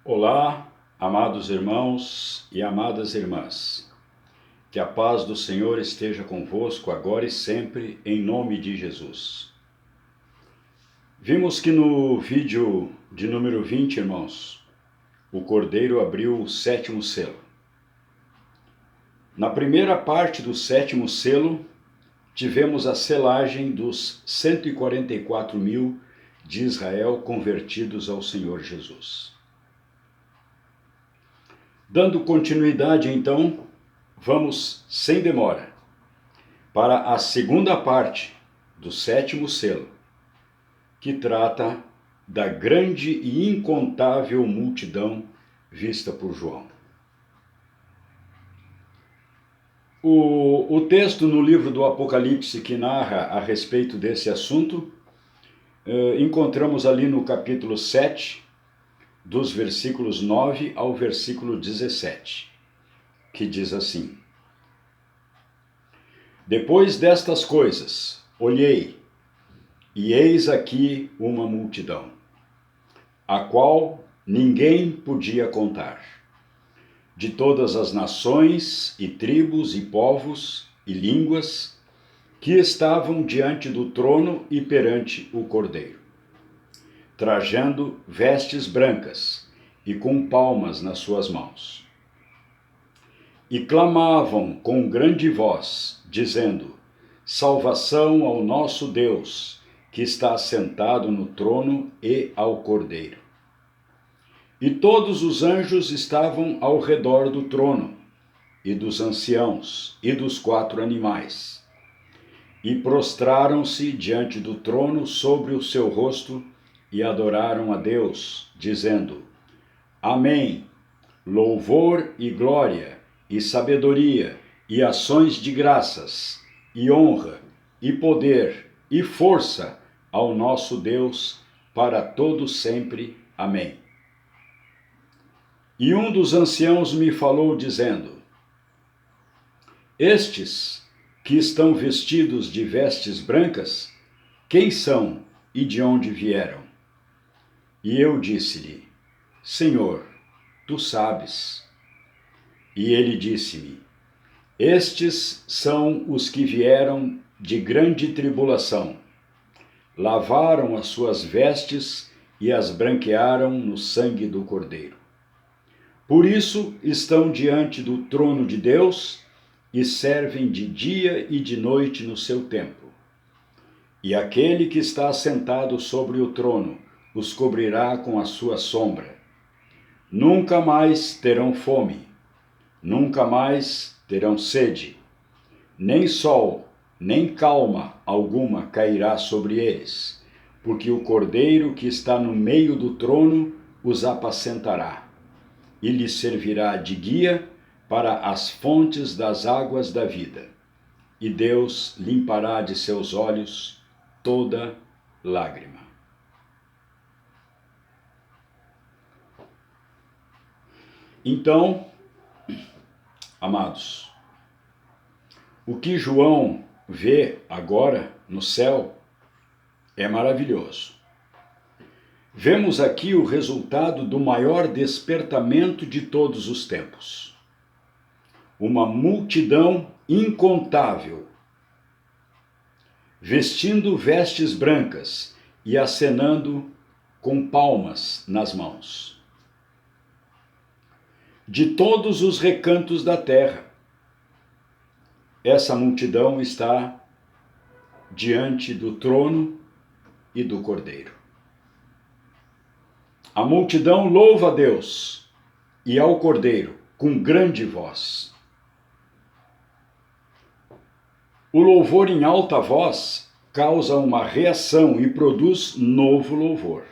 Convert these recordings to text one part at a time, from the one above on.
Olá, amados irmãos e amadas irmãs. Que a paz do Senhor esteja convosco agora e sempre, em nome de Jesus. Vimos que no vídeo de número 20, irmãos, o Cordeiro abriu o sétimo selo. Na primeira parte do sétimo selo, tivemos a selagem dos 144 mil de Israel convertidos ao Senhor Jesus. Dando continuidade, então, vamos, sem demora, para a segunda parte do sétimo selo, que trata da grande e incontável multidão vista por João. O texto no livro do Apocalipse que narra a respeito desse assunto, encontramos ali no capítulo 7, dos versículos 9 ao versículo 17, que diz assim: Depois destas coisas, olhei, e eis aqui uma multidão, a qual ninguém podia contar, de todas as nações e tribos e povos e línguas, que estavam diante do trono e perante o Cordeiro, trajando vestes brancas e com palmas nas suas mãos. E clamavam com grande voz, dizendo: Salvação ao nosso Deus, que está assentado no trono e ao Cordeiro. E todos os anjos estavam ao redor do trono, e dos anciãos, e dos 4 animais. E prostraram-se diante do trono sobre o seu rosto, e adoraram a Deus, dizendo: Amém, louvor e glória, e sabedoria, e ações de graças, e honra, e poder, e força ao nosso Deus, para todo sempre. Amém. E um dos anciãos me falou, dizendo: Estes que estão vestidos de vestes brancas, quem são e de onde vieram? E eu disse-lhe: Senhor, tu sabes. E ele disse-me: Estes são os que vieram de grande tribulação, lavaram as suas vestes e as branquearam no sangue do Cordeiro. Por isso estão diante do trono de Deus e servem de dia e de noite no seu templo. E aquele que está assentado sobre o trono os cobrirá com a sua sombra. Nunca mais terão fome, nunca mais terão sede, nem sol, nem calma alguma cairá sobre eles, porque o Cordeiro que está no meio do trono os apacentará, e lhes servirá de guia para as fontes das águas da vida, e Deus limpará de seus olhos toda lágrima. Então, amados, o que João vê agora no céu é maravilhoso. Vemos aqui o resultado do maior despertamento de todos os tempos. Uma multidão incontável, vestindo vestes brancas e acenando com palmas nas mãos. De todos os recantos da terra, essa multidão está diante do trono e do Cordeiro. A multidão louva a Deus e ao Cordeiro com grande voz. O louvor em alta voz causa uma reação e produz novo louvor.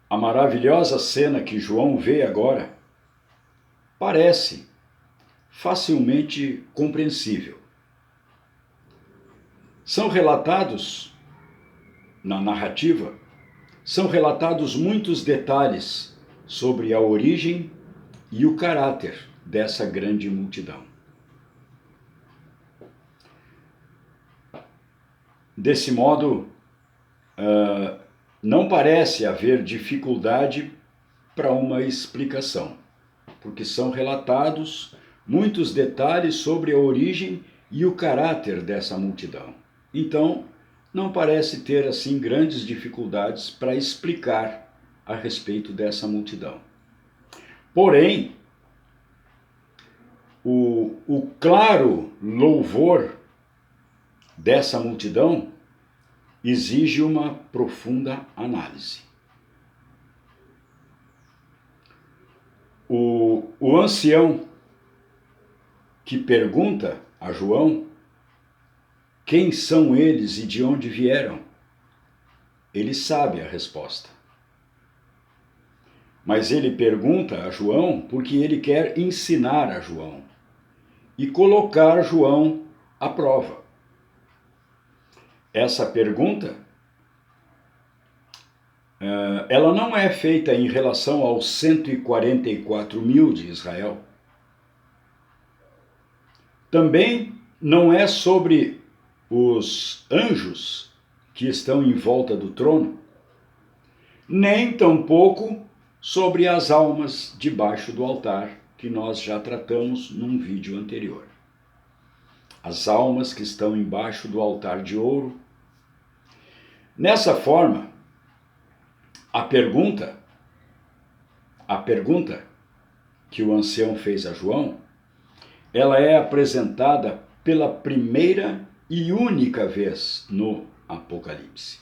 A maravilhosa cena que João vê agora parece facilmente compreensível. São relatados, na narrativa, são relatados muitos detalhes sobre a origem e o caráter dessa grande multidão. Desse modo, não parece haver dificuldade para uma explicação, porque são relatados muitos detalhes sobre a origem e o caráter dessa multidão. Então, não parece ter assim grandes dificuldades para explicar a respeito dessa multidão. Porém, o claro louvor dessa multidão exige uma profunda análise. O ancião que pergunta a João quem são eles e de onde vieram, ele sabe a resposta. Mas ele pergunta a João porque ele quer ensinar a João e colocar João à prova. Essa pergunta, ela não é feita em relação aos 144 mil de Israel. Também não é sobre os anjos que estão em volta do trono, nem tampouco sobre as almas debaixo do altar, que nós já tratamos num vídeo anterior. As almas que estão embaixo do altar de ouro. Nessa forma, a pergunta que o ancião fez a João, ela é apresentada pela primeira e única vez no Apocalipse.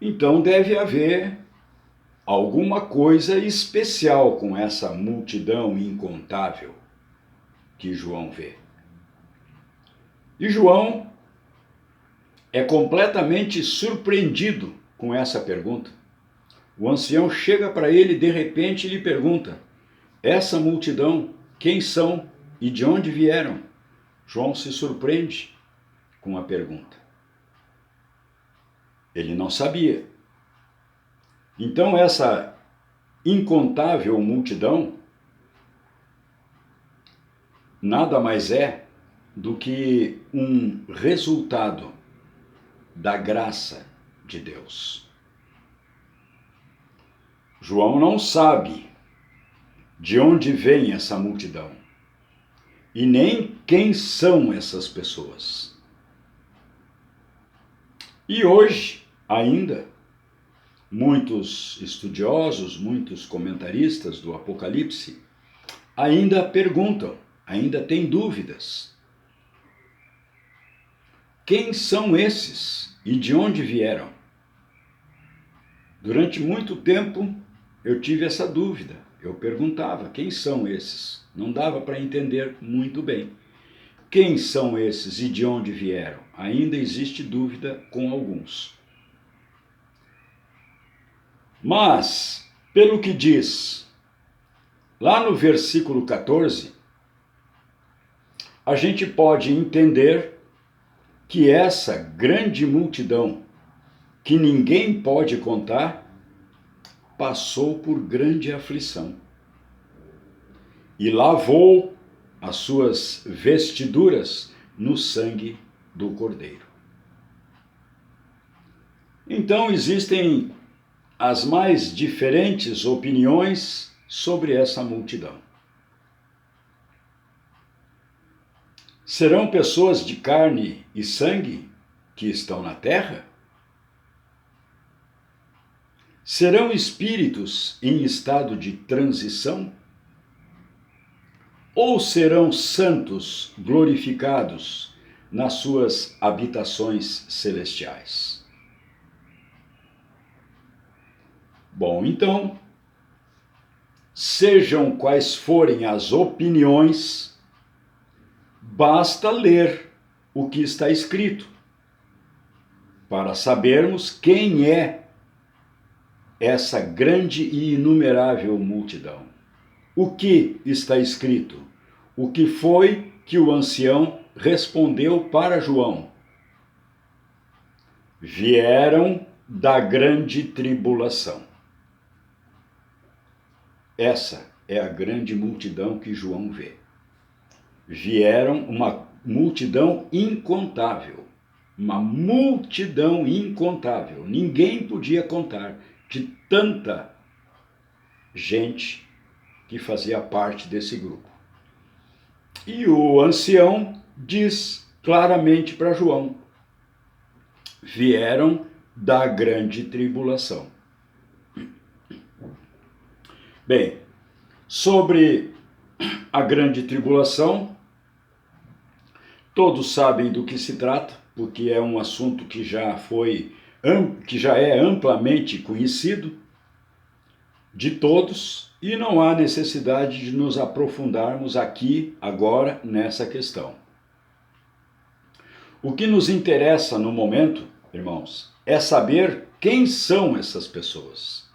Então deve haver alguma coisa especial com essa multidão incontável que João vê. E João é completamente surpreendido com essa pergunta. O ancião chega para ele de repente e lhe pergunta: essa multidão, quem são e de onde vieram? João se surpreende com a pergunta. Ele não sabia. Então essa incontável multidão nada mais é do que um resultado da graça de Deus. João não sabe de onde vem essa multidão e nem quem são essas pessoas. E hoje, ainda, muitos estudiosos, muitos comentaristas do Apocalipse ainda perguntam, ainda têm dúvidas. Quem são esses e de onde vieram? Durante muito tempo eu tive essa dúvida. Eu perguntava, quem são esses? Não dava para entender muito bem. Quem são esses e de onde vieram? Ainda existe dúvida com alguns. Mas, pelo que diz lá no versículo 14, a gente pode entender que essa grande multidão, que ninguém pode contar, passou por grande aflição e lavou as suas vestiduras no sangue do Cordeiro. Então existem as mais diferentes opiniões sobre essa multidão. Serão pessoas de carne e sangue que estão na terra? Serão espíritos em estado de transição? Ou serão santos glorificados nas suas habitações celestiais? Bom, então, sejam quais forem as opiniões, basta ler o que está escrito para sabermos quem é essa grande e inumerável multidão. O que está escrito? O que foi que o ancião respondeu para João? Vieram da grande tribulação. Essa é a grande multidão que João vê. Vieram uma multidão incontável. uma multidão incontável. Ninguém podia contar de tanta gente que fazia parte desse grupo. E o ancião diz claramente para João: vieram da grande tribulação. Bem, sobre a grande tribulação, todos sabem do que se trata, porque é um assunto que já é amplamente conhecido de todos, e não há necessidade de nos aprofundarmos aqui, agora, nessa questão. O que nos interessa no momento, irmãos, é saber quem são essas pessoas.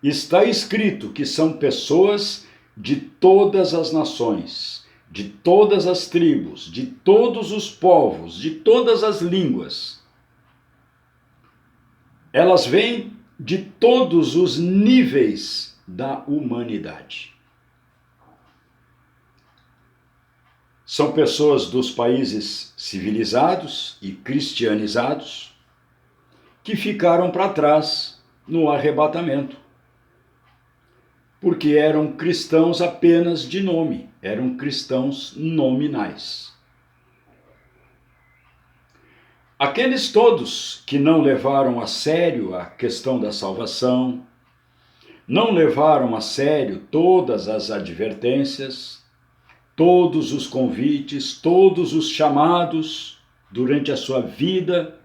Está escrito que são pessoas de todas as nações, de todas as tribos, de todos os povos, de todas as línguas. Elas vêm de todos os níveis da humanidade. São pessoas dos países civilizados e cristianizados que ficaram para trás no arrebatamento, porque eram cristãos apenas de nome, eram cristãos nominais. Aqueles todos que não levaram a sério a questão da salvação, não levaram a sério todas as advertências, todos os convites, todos os chamados durante a sua vida,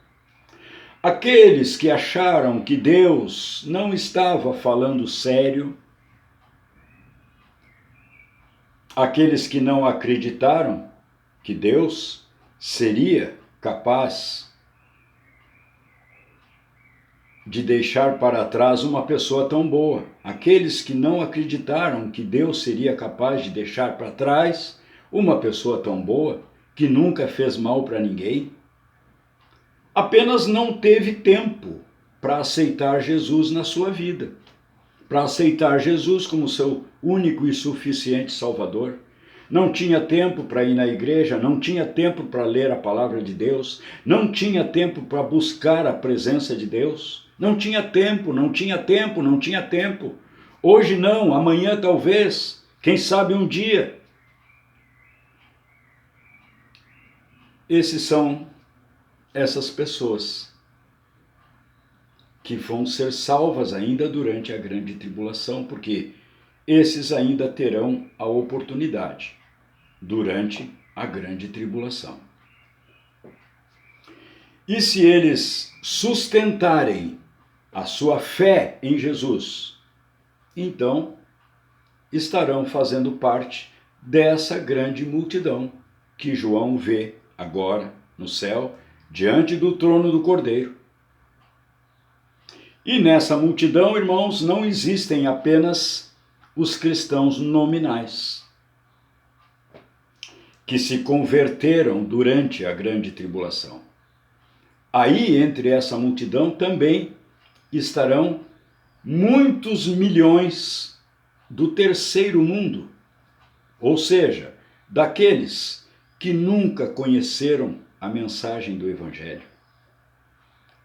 aqueles que acharam que Deus não estava falando sério, aqueles que não acreditaram que Deus seria capaz de deixar para trás uma pessoa tão boa. Aqueles que não acreditaram que Deus seria capaz de deixar para trás uma pessoa tão boa, que nunca fez mal para ninguém, apenas não teve tempo para aceitar Jesus na sua vida, para aceitar Jesus como seu único e suficiente Salvador. Não tinha tempo para ir na igreja, não tinha tempo para ler a palavra de Deus, não tinha tempo para buscar a presença de Deus, não tinha tempo. Hoje não, amanhã talvez, quem sabe um dia. Esses são essas pessoas que vão ser salvas ainda durante a grande tribulação, porque esses ainda terão a oportunidade durante a grande tribulação. E se eles sustentarem a sua fé em Jesus, então estarão fazendo parte dessa grande multidão que João vê agora no céu, diante do trono do Cordeiro. E nessa multidão, irmãos, não existem apenas os cristãos nominais, que se converteram durante a grande tribulação. Aí, entre essa multidão, também estarão muitos milhões do terceiro mundo, ou seja, daqueles que nunca conheceram a mensagem do Evangelho.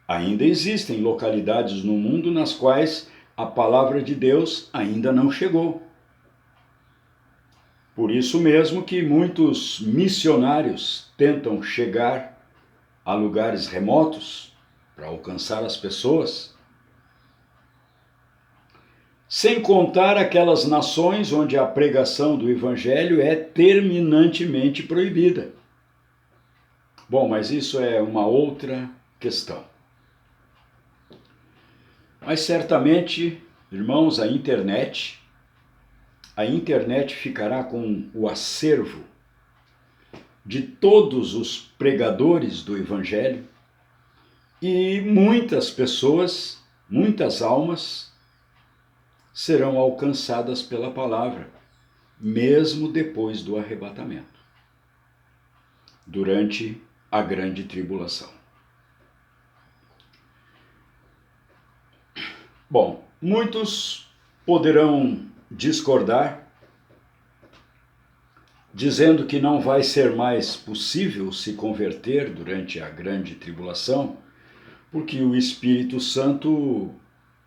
Ainda existem localidades no mundo nas quais a palavra de Deus ainda não chegou. Por isso mesmo que muitos missionários tentam chegar a lugares remotos para alcançar as pessoas, sem contar aquelas nações onde a pregação do Evangelho é terminantemente proibida. Bom, mas isso é uma outra questão. Mas certamente, irmãos, a internet ficará com o acervo de todos os pregadores do Evangelho, e muitas pessoas, muitas almas serão alcançadas pela palavra, mesmo depois do arrebatamento, durante a grande tribulação. Bom, muitos poderão discordar dizendo que não vai ser mais possível se converter durante a grande tribulação, porque o Espírito Santo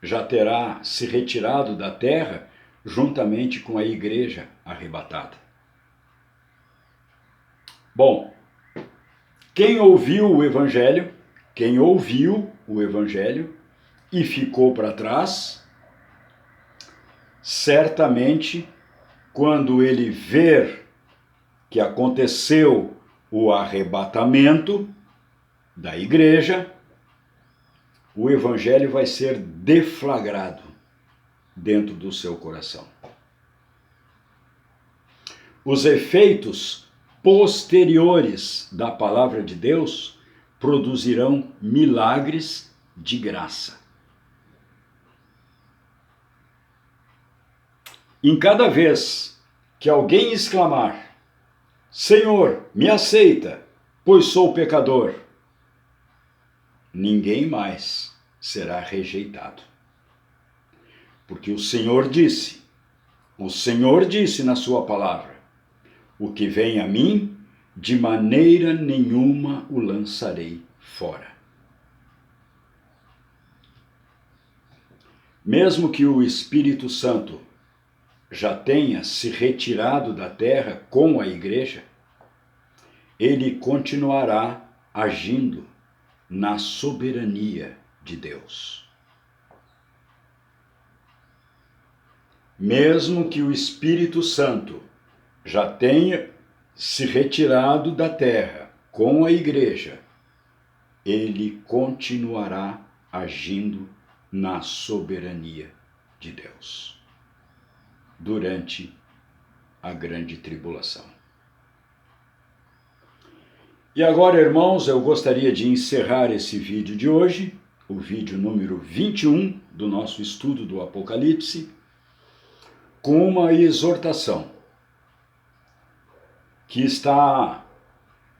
já terá se retirado da terra juntamente com a igreja arrebatada. Bom, quem ouviu o Evangelho e ficou para trás, certamente, quando ele ver que aconteceu o arrebatamento da igreja, o Evangelho vai ser deflagrado dentro do seu coração. Os efeitos posteriores da palavra de Deus produzirão milagres de graça. Em cada vez que alguém exclamar: Senhor, me aceita, pois sou pecador, ninguém mais será rejeitado. Porque o Senhor disse na sua palavra: o que vem a mim, de maneira nenhuma o lançarei fora. Mesmo que o Espírito Santo já tenha se retirado da terra com a igreja, ele continuará agindo na soberania de Deus. Mesmo que o Espírito Santo já tenha se retirado da terra com a igreja, ele continuará agindo na soberania de Deus durante a grande tribulação. E agora, irmãos, eu gostaria de encerrar esse vídeo de hoje, o vídeo número 21 do nosso estudo do Apocalipse, com uma exortação que está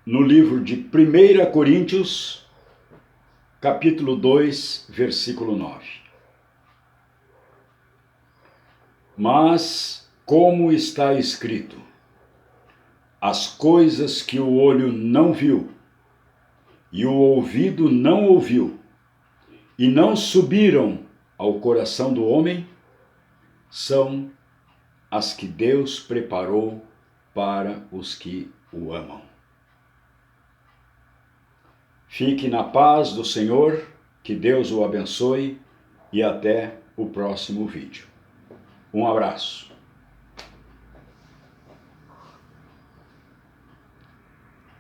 no livro de 1 Coríntios, capítulo 2, versículo 9. Mas, como está escrito, as coisas que o olho não viu, e o ouvido não ouviu, e não subiram ao coração do homem, são as que Deus preparou para os que o amam. Fique na paz do Senhor, que Deus o abençoe e até o próximo vídeo. Um abraço.